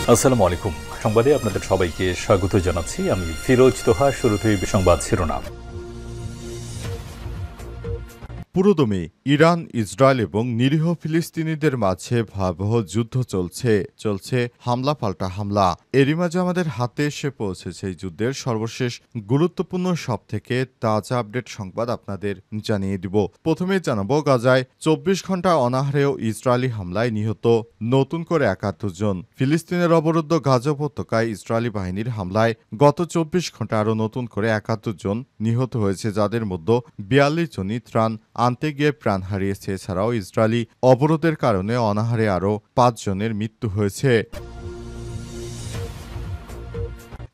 আসসালামু আলাইকুম। সংবাদে আপনাদের সবাইকে স্বাগত জানাচ্ছি। আমি ফিরোজ তোহা। শুরুতেই সংবাদ শিরোনাম। পুরোদমে ইরান, ইসরায়েল এবং নিরীহ ফিলিস্তিনিদের মাঝে ভয়াবহ যুদ্ধ চলছে হামলা পাল্টা হামলা। এরই মাঝে আমাদের হাতে এসে পৌঁছেছে এই যুদ্ধের সর্বশেষ গুরুত্বপূর্ণ সবথেকে তাজা আপডেট সংবাদ আপনাদের জানিয়ে দিব। প্রথমে জানাবো, গাজায় ২৪ ঘন্টা অনাহারেও ইসরায়েলি হামলায় নিহত নতুন করে ৭১ জন। ফিলিস্তিনের অবরুদ্ধ গাজা উপত্যকায় ইসরায়েলি বাহিনীর হামলায় গত ২৪ ঘন্টা আরও নতুন করে ৭১ জন নিহত হয়েছে, যাদের মধ্যে ৪২ জনই ত্রাণ আনতে গিয়ে প্রাণ হারিয়েছে। এছাড়াও ইসরায়েলি অবরোধের কারণে অনাহারে আরও ৫ জনের মৃত্যু হয়েছে।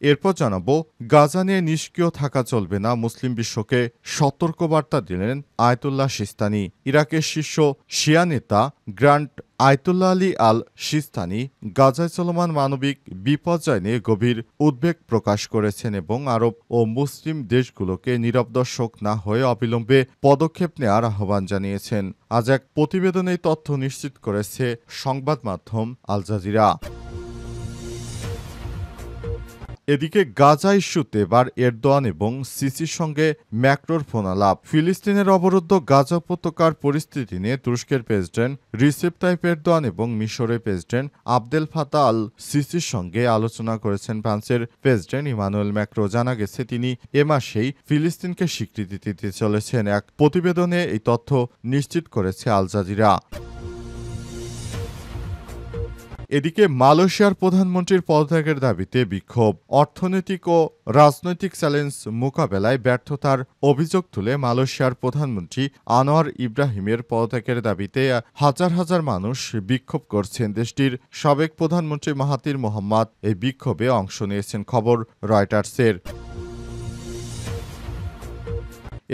এরপর জানাবো, গাজা নিয়ে নিষ্ক্রিয় থাকা চলবে না, মুসলিম বিশ্বকে সতর্কবার্তা দিলেন আয়াতুল্লাহ সিস্তানি। ইরাকের শীর্ষ শিয়া নেতা গ্র্যান্ড আয়াতুল্লাহ আলী আল সিস্তানি গাজায় চলমান মানবিক বিপর্যয় নিয়ে গভীর উদ্বেগ প্রকাশ করেছেন এবং আরব ও মুসলিম দেশগুলোকে নীরব দর্শক না হয়ে অবিলম্বে পদক্ষেপ নেওয়ার আহ্বান জানিয়েছেন। আজ এক প্রতিবেদনে এই তথ্য নিশ্চিত করেছে সংবাদ মাধ্যম আল জাজিরা। এদিকে গাজা ইস্যুতে এবার এরদোয়ান এবং সিসির সঙ্গে ম্যাক্রোর ফোনালাপ। ফিলিস্তিনের অবরুদ্ধ গাজা উপত্যকার পরিস্থিতি নিয়ে তুরস্কের প্রেসিডেন্ট রিসেপ তাইপ এরদোয়ান এবং মিশরের প্রেসিডেন্ট আবদেল ফাতাহ আল সিসির সঙ্গে আলোচনা করেছেন ফ্রান্সের প্রেসিডেন্ট ইমানুয়েল ম্যাক্রো। জানা গেছে তিনি এ মাসেই ফিলিস্তিনকে স্বীকৃতি দিতে চলেছেন। এক প্রতিবেদনে এই তথ্য নিশ্চিত করেছে আল জাজিরা। এদিকে মালয়েশিয়ার প্রধানমন্ত্রীর পদত্যাগের দাবিতে বিক্ষোভ। অর্থনৈতিক ও রাজনৈতিক চ্যালেঞ্জ মোকাবেলায় ব্যর্থতার অভিযোগ তুলে মালয়েশিয়ার প্রধানমন্ত্রী আনোয়ার ইব্রাহিমের পদত্যাগের দাবিতে হাজার হাজার মানুষ বিক্ষোভ করছেন। দেশটির সাবেক প্রধানমন্ত্রী মাহাথির মোহাম্মদ এই বিক্ষোভে অংশ নিয়েছেন, খবর রয়টার্সের।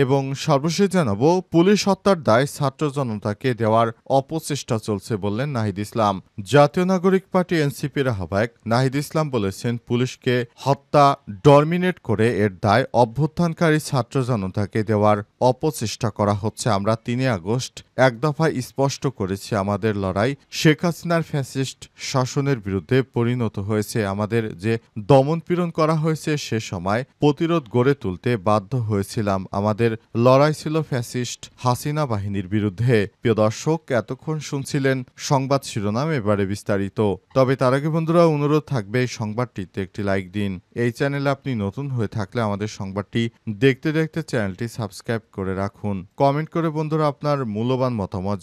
এবং সর্বশেষ জানাবো, পুলিশ হত্যার দায় ছাত্র জনতাকে দেওয়ার অপচেষ্টা চলছে বললেন নাহিদ ইসলাম। জাতীয় নাগরিক পার্টি এনসিপির আহ্বায়ক নাহিদ ইসলাম বলেছেন, পুলিশকে হত্যা ডমিনেট করে এর দায় অভ্যুত্থানকারী ছাত্র জনতাকে দেওয়ার অপচেষ্টা করা হচ্ছে। আমরা ৩ আগস্ট এক দফায় স্পষ্ট করেছি, আমাদের লড়াই শেখ হাসিনার ফ্যাসিস্ট শাসনের বিরুদ্ধে পরিণত হয়েছে। আমাদের যে দমনপীড়ন করা হয়েছে সে সময় প্রতিরোধ গড়ে তুলতে বাধ্য হয়েছিলাম। আমাদের লড়াই ছিল ফ্যাসিস্ট হাসিনা বাহিনীর বিরুদ্ধে। প্রিয় দর্শক, এতক্ষণ শুনছিলেন সংবাদ শিরোনাম, এবারে বিস্তারিত। তবে তার আগে বন্ধুরা, অনুরোধ থাকবে এই সংবাদটিতে একটি লাইক দিন। এই চ্যানেলে আপনি নতুন হয়ে থাকলে আমাদের সংবাদটি দেখতে দেখতে চ্যানেলটি সাবস্ক্রাইব করে রাখুন। কমেন্ট করে বন্ধুরা আপনার মূল্যবান মতামত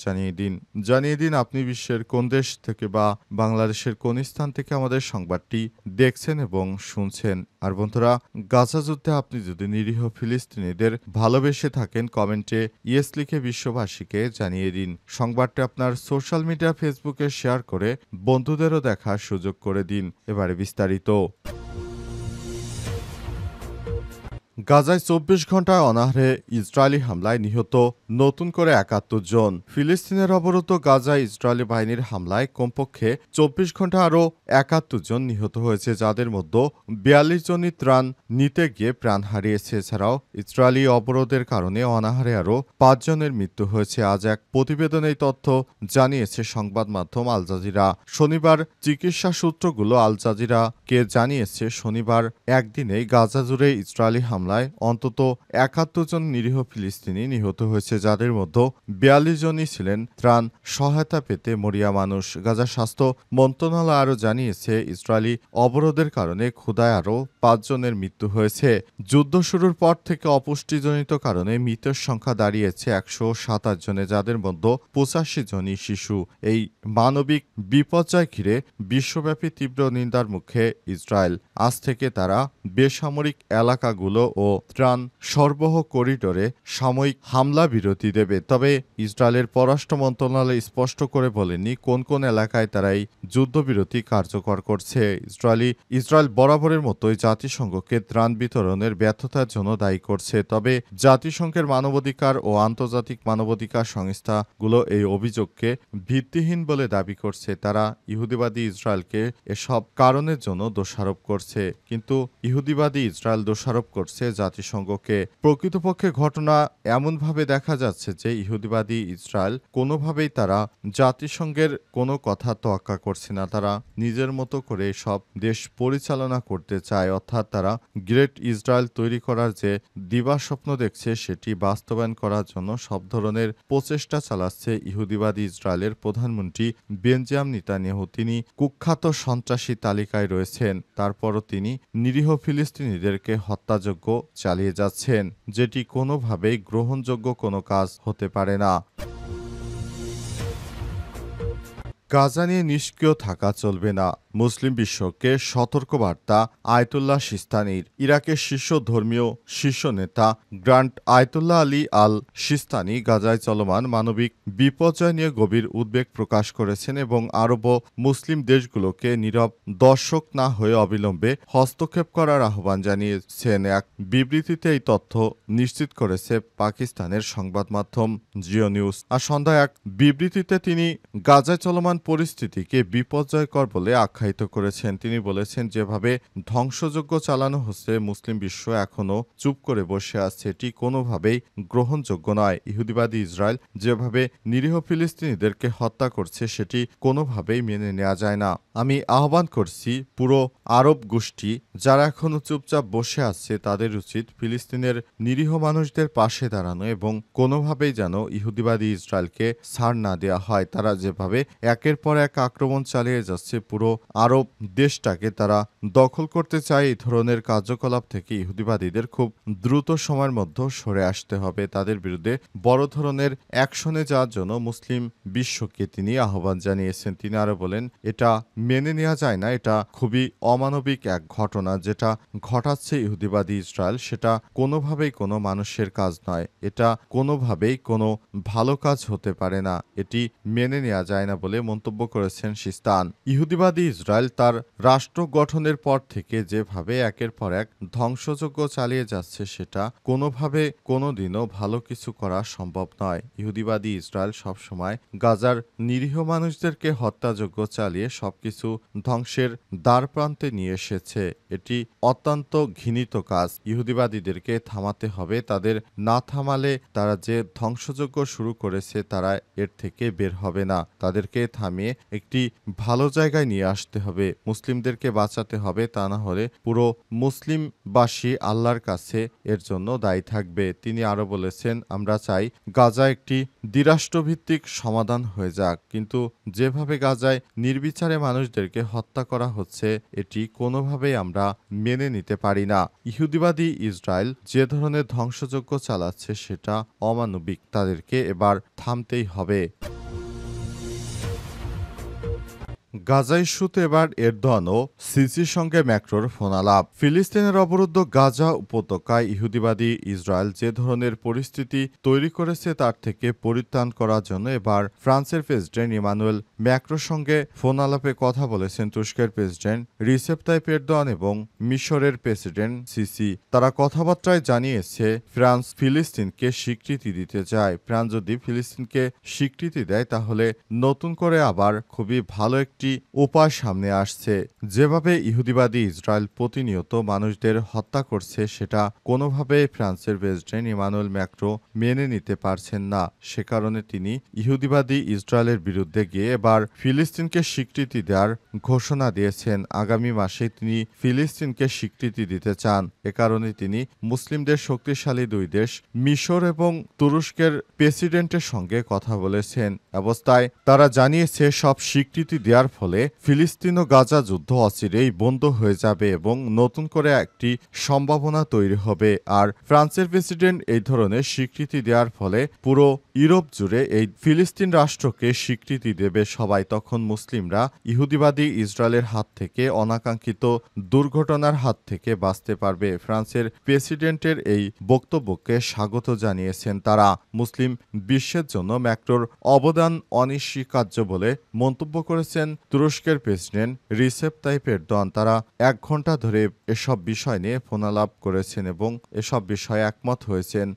জানিয়ে দিন আপনি বিশ্বের কোন দেশ থেকে বা বাংলাদেশের কোন স্থান থেকে আমাদের সংবাদটি দেখছেন এবং শুনছেন। আর বন্ধুরা, গাজা যুদ্ধে আপনি যদি নিরীহ ফিলিস্তিনিদের ভালোবেসে থাকেন, কমেন্টে ইয়েস লিখে বিশ্ববাসীকে জানিয়ে দিন। সংবাদটি আপনার সোশ্যাল মিডিয়া ফেসবুকে শেয়ার করে বন্ধুদেরও দেখার সুযোগ করে দিন। এবারে বিস্তারিত। গাজায় ২৪ ঘন্টায় অনাহারে ইসরায়েলি হামলায় নিহত নতুন করে ৭১ জন। ফিলিস্তিনের অবরুদ্ধ গাজায় ইসরায়েলি বাহিনীর হামলায় কমপক্ষে ২৪ ঘন্টা আরও ৭১ জন নিহত হয়েছে, যাদের মধ্যে ৪২ জনই ত্রাণ নিতে গিয়ে প্রাণ হারিয়েছে। এছাড়াও ইসরায়েলি অবরোধের কারণে অনাহারে আরও ৫ জনের মৃত্যু হয়েছে। আজ এক প্রতিবেদনে এই তথ্য জানিয়েছে সংবাদ মাধ্যম আল জাজিরা। শনিবার চিকিৎসা সূত্রগুলো আল জাজিরাকে জানিয়েছে, শনিবার একদিনেই গাজা জুড়ে ইসরায়েলি হামলায় অন্তত ৭১ জন নিরীহ ফিলিস্তিনি নিহত হয়েছে, যাদের মধ্যে ৪২ জনই ছিলেন ত্রাণ সহায়তা পেতে মরিয়া মানুষ। গাজা স্বাস্থ্য মন্ত্রণালয় আরও জানিয়েছে, ইসরায়েলি অবরোধের কারণে ক্ষুধায় আরও ৫ জনের মৃত্যু হয়েছে। যুদ্ধ শুরুর পর থেকে অপুষ্টিজনিত কারণে মৃতের সংখ্যা দাঁড়িয়েছে ১২৭ জনে, যাদের মধ্যে ৮৫ জনই শিশু। এই মানবিক বিপর্যয় ঘিরে বিশ্বব্যাপী তীব্র নিন্দার মুখে ইসরায়েল। আজ থেকে তারা বেসামরিক এলাকাগুলো ও ত্রাণ সরবরাহ করিডোরে সাময়িক হামলা বিরতি দেবে। তবে ইসরায়েলের পররাষ্ট্র মন্ত্রণালয় স্পষ্ট করে বলেনি কোন কোন এলাকায় তারা এই যুদ্ধবিরতি কার্যকর করছে। ইসরায়েল বরাবরের মতোই জাতিসংঘকে ত্রাণ বিতরণের ব্যর্থতার জন্য দায়ী করছে। তবে জাতিসংঘের মানবাধিকার ও আন্তর্জাতিক মানবাধিকার সংস্থাগুলো এই অভিযোগকে ভিত্তিহীন বলে দাবি করছে। তারা ইহুদিবাদী ইসরায়েলকে এসব কারণের জন্য দোষারোপ করছে, কিন্তু ইহুদিবাদী ইসরায়েল দোষারোপ করছে জাতিসংঘকে। প্রকৃতপক্ষে ঘটনা এমনভাবে দেখা যাচ্ছে যে ইহুদিবাদী ইসরায়েল কোনোভাবেই তারা জাতিসংঘের কোনো কথা তোয়াক্কা করছে না। তারা নিজের মতো করে সব দেশ পরিচালনা করতে চায়, অর্থাৎ তারা গ্রেট ইসরায়েল তৈরি করার যে দিবাস্বপ্ন দেখছে সেটি বাস্তবায়ন করার জন্য সব ধরনের প্রচেষ্টা চালাচ্ছে ইহুদিবাদী ইসরায়েলের প্রধানমন্ত্রী বেনজামিন নেতানিয়াহু। তিনি কুখ্যাত সন্ত্রাসী তালিকায় রয়েছেন, তারপরও তিনি নিরীহ ফিলিস্তিনিদেরকে হত্যাযজ্ঞ চালিয়ে যাচ্ছেন, যেটি কোনোভাবেই গ্রহণযোগ্য কোনো কাজ হতে পারে না। গাজা নিয়ে নিষ্ক্রিয় থাকা চলবে না, মুসলিম বিশ্বকে সতর্কবার্তা আয়াতুল্লাহ সিস্তানির। ইরাকের শীর্ষ নেতা গ্রান্ট আয়াতুল্লাহ আলী আল সিস্তানি গাজায় চলমান মানবিক বিপর্যয় নিয়ে গভীর উদ্বেগ প্রকাশ করেছেন এবং আরব মুসলিম দেশগুলোকে নীরব দর্শক না হয়ে অবিলম্বে হস্তক্ষেপ করার আহ্বান জানিয়েছেন। এক বিবৃতিতে এই তথ্য নিশ্চিত করেছে পাকিস্তানের সংবাদ মাধ্যম জিও নিউজ। আর সন্ধ্যায় এক বিবৃতিতে তিনি গাজায় চলমান পরিস্থিতিকে বিপর্যয়কর বলে আখ্যায়িত করেছেন। তিনি বলেছেন, যেভাবে ধ্বংসযজ্ঞ চালানো হচ্ছে মুসলিম বিশ্ব এখনও চুপ করে বসে আছে, এটি কোনোভাবেই গ্রহণযোগ্য নয়। ইহুদিবাদী ইসরায়েল যেভাবে নিরীহ ফিলিস্তিনিদেরকে হত্যা করছে সেটি কোনোভাবেই মেনে নেওয়া যায় না। আমি আহ্বান করছি পুরো আরব গোষ্ঠী যারা এখনও চুপচাপ বসে আছে তাদের উচিত ফিলিস্তিনের নিরীহ মানুষদের পাশে দাঁড়ানো এবং কোনোভাবেই যেন ইহুদিবাদী ইসরায়েলকে ছাড় না দেওয়া হয়। তারা যেভাবে একের পর এক আক্রমণ চালিয়ে যাচ্ছে, পুরো আরব দেশটাকে তারা দখল করতে চায়। এই ধরনের কার্যকলাপ থেকে ইহুদিবাদীদের খুব দ্রুত সময়ের মধ্যে সরে আসতে হবে। তাদের বিরুদ্ধে বড় ধরনের অ্যাকশনে যাওয়ার জন্য মুসলিম বিশ্বকে তিনি আহ্বান জানিয়েছেন। তিনি আরো বলেন, এটা মেনে নেওয়া যায় না, এটা খুবই অমানবিক এক ঘটনা যেটা ঘটাচ্ছে ইহুদিবাদী ইসরায়েল, সেটা কোনোভাবেই কোনো মানুষের কাজ নয়, এটা কোনোভাবেই কোনো ভালো কাজ হতে পারে না, এটি মেনে নেওয়া যায় না বলে মন্তব্য করেছেন সিস্তান। ইহুদিবাদী ইসরায়েল তার রাষ্ট্র গঠনের পর থেকে যেভাবে একের পর এক ধ্বংসযজ্ঞ চালিয়ে যাচ্ছে সেটা কোনোভাবে কোনোদিনও ভালো কিছু করা সম্ভব নয়। ইহুদিবাদী ইসরায়েল সবসময় গাজার নিরীহ মানুষদেরকে হত্যাযজ্ঞ চালিয়ে সবকিছু ধ্বংসের দ্বারপ্রান্তে নিয়ে এসেছে। এটি অত্যন্ত ঘৃণিত কাজ। ইহুদিবাদীদেরকে থামাতে হবে। তাদের না থামালে তারা যে ধ্বংসযজ্ঞ শুরু করেছে তারা এর থেকে বের হবে না। তাদেরকে থামিয়ে একটি ভালো জায়গায় নিয়ে আসতে হবে, মুসলিমদেরকে বাঁচাতে হবে, তা না হলে পুরো মুসলিমবাসী আল্লাহর কাছে এর জন্য দায়ী থাকবে। তিনি আরো বলেছেন, আমরা চাই গাজা একটি দ্বিরাষ্ট্রভিত্তিক সমাধান হয়ে যাক, কিন্তু যেভাবে গাজায় নির্বিচারে মানুষদেরকে হত্যা করা হচ্ছে এটি কোনোভাবেই আমরা মেনে নিতে পারি না। ইহুদিবাদী ইসরায়েল যে ধরনের ধ্বংসযজ্ঞ চালাচ্ছে সেটা অমানবিক, তাদেরকে এবার থামতেই হবে। গাজা ইস্যুতে এবার এরদোয়ান ও সিসির সঙ্গে ম্যাক্রোর ফোনালাপ। ফিলিস্তিনের অবরুদ্ধ গাজা উপত্যকায় ইহুদিবাদী ইসরায়েল যে ধরনের পরিস্থিতি তৈরি করেছে তার থেকে পরিত্রাণ করার জন্য এবার ফ্রান্সের প্রেসিডেন্ট ইমানুয়েল ম্যাক্রোর সঙ্গে ফোনালাপে কথা বলেছেন তুরস্কের প্রেসিডেন্ট রিসেপ তাইপ এরদোয়ান এবং মিশরের প্রেসিডেন্ট সিসি। তারা কথাবার্তায় জানিয়েছে ফ্রান্স ফিলিস্তিনকে স্বীকৃতি দিতে চায়। ফ্রান্স যদি ফিলিস্তিনকে স্বীকৃতি দেয় তাহলে নতুন করে আবার খুবই ভালো একটি উপায় সামনে আসছে। যেভাবে ইহুদিবাদী ইসরায়েল প্রতিনিয়ত মানুষদের হত্যা করছে সেটা কোনোভাবে ফ্রান্সের প্রেসিডেন্ট ইমানুয়েল ম্যাক্রো মেনে নিতে পারছেন না। সে কারণে তিনি ইহুদিবাদী ইসরায়েলের বিরুদ্ধে গিয়ে এবার ফিলিস্তিনকে স্বীকৃতি দেওয়ার ঘোষণা দিয়েছেন। আগামী মাসে তিনি ফিলিস্তিনকে স্বীকৃতি দিতে চান। এ কারণে তিনি মুসলিমদের শক্তিশালী দুই দেশ মিশর এবং তুরস্কের প্রেসিডেন্টের সঙ্গে কথা বলেছেন। অবস্থায় তারা জানিয়েছে সব স্বীকৃতি দেওয়ার ফলে ফিলিস্তিন ও গাজা যুদ্ধ অচিরেই বন্ধ হয়ে যাবে এবং নতুন করে একটি সম্ভাবনা তৈরি হবে। আর ফ্রান্সের প্রেসিডেন্ট এই ধরনের স্বীকৃতি দেওয়ার ফলে পুরো ইউরোপ জুড়ে এই ফিলিস্তিন রাষ্ট্রকে স্বীকৃতি দেবে সবাই। তখন মুসলিমরা ইহুদিবাদী ইসরায়েলের হাত থেকে অনাকাঙ্ক্ষিত দুর্ঘটনার হাত থেকে বাঁচতে পারবে। ফ্রান্সের প্রেসিডেন্টের এই বক্তব্যকে স্বাগত জানিয়েছেন তারা। মুসলিম বিশ্বের জন্য ম্যাক্রোর অবদান অনস্বীকার্য বলে মন্তব্য করেছেন তুরস্কের প্রেসিডেন্ট রিসেপ তাইপ এরদোয়ান। তারা 1 ঘন্টা ধরে এসব বিষয় নিয়ে ফোনালাপ করেছেন এবং এসব বিষয়ে একমত হয়েছেন।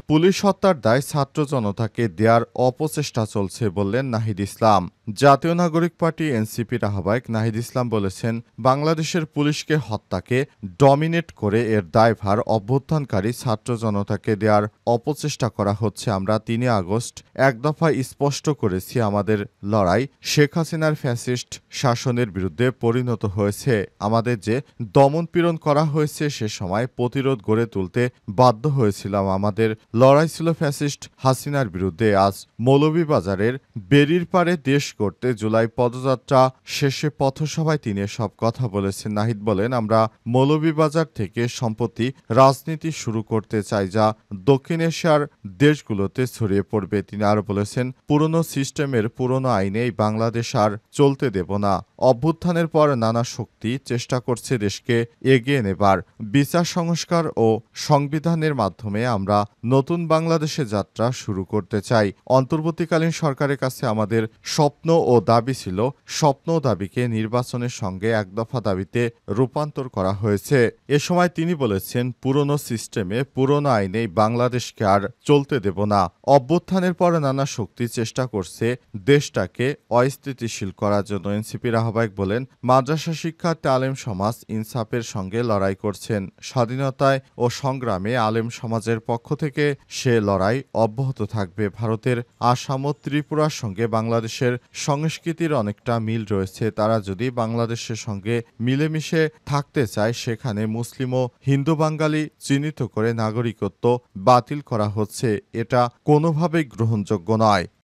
পুলিশ হত্যার দায় ছাত্র জনতাকে দেয়ার অপচেষ্টা চলছে বললেন নাহিদ ইসলাম। জাতীয় নাগরিক পার্টি এনসিপির আহ্বায়ক নাহিদ ইসলাম বলেছেন, বাংলাদেশের পুলিশকে হত্যাকে ডমিনেট করে এর দায়ভার অভ্যুত্থানকারী ছাত্র জনতাকে দেওয়ার অপচেষ্টা করা হচ্ছে। আমরা ৩ আগস্ট এক দফা স্পষ্ট করেছি, আমাদের লড়াই শেখ হাসিনার ফ্যাসিস্ট শাসনের বিরুদ্ধে পরিণত হয়েছে। আমাদের যে দমনপীড়ন করা হয়েছে সে সময় প্রতিরোধ গড়ে তুলতে বাধ্য হয়েছিলাম। আমাদের লড়াই ছিল ফ্যাসিস্ট হাসিনার বিরুদ্ধে। আজ মৌলভীবাজারের বেরির পারে দেশ করতে জুলাই পদযাত্রা শেষে পথসভায় তিনি সব কথা বলেছেন। নাহিদ বলেন, আমরা মৌলভীবাজার থেকে সম্প্রতি রাজনীতি শুরু করতে চাই, যা দক্ষিণ এশিয়ার দেশগুলোতে ছড়িয়ে পড়বে। তিনি আরও বলেছেন, পুরনো সিস্টেমের পুরনো আইনেই বাংলাদেশ আর চলতে দেব না। অভ্যুত্থানের পর নানা শক্তি চেষ্টা করছে দেশকে এগিয়ে নেবার। বিচার সংস্কার ও সংবিধানের মাধ্যমে আমরা নতুন বাংলাদেশে যাত্রা শুরু করতে চাই। অন্তর্বর্তীকালীন সরকারের কাছে আমাদের স্বপ্ন ও দাবি ছিল, স্বপ্ন ও দাবিকে নির্বাচনের সঙ্গে এক দফা দাবিতে রূপান্তর করা হয়েছে। এ সময় তিনি বলেছেন, পুরনো সিস্টেমে পুরনো আইনেই বাংলাদেশকে আর চলতে দেব না। অভ্যুত্থানের পর নানা শক্তি চেষ্টা করছে দেশটাকে অস্থিতিশীল করার জন্য। এনসিপির আহ্বায়ক বলেন, মাদ্রাসা শিক্ষার্থী আলেম সমাজ ইনসাফের সঙ্গে লড়াই করছেন। স্বাধীনতায় ও সংগ্রামে আলেম সমাজের পক্ষ থেকে সে লড়াই অব্যাহত থাকবে। ভারতের আসাম ও ত্রিপুরার সঙ্গে বাংলাদেশের সংস্কৃতির অনেকটা মিল রয়েছে। তারা যদি বাংলাদেশের সঙ্গে মিলেমিশে থাকতে চায়, সেখানে মুসলিম ও হিন্দু বাঙালি চিহ্নিত করে নাগরিকত্ব বাতিল করা হচ্ছে। এটা কোনোভাবেই গ্রহণযোগ্য নয়।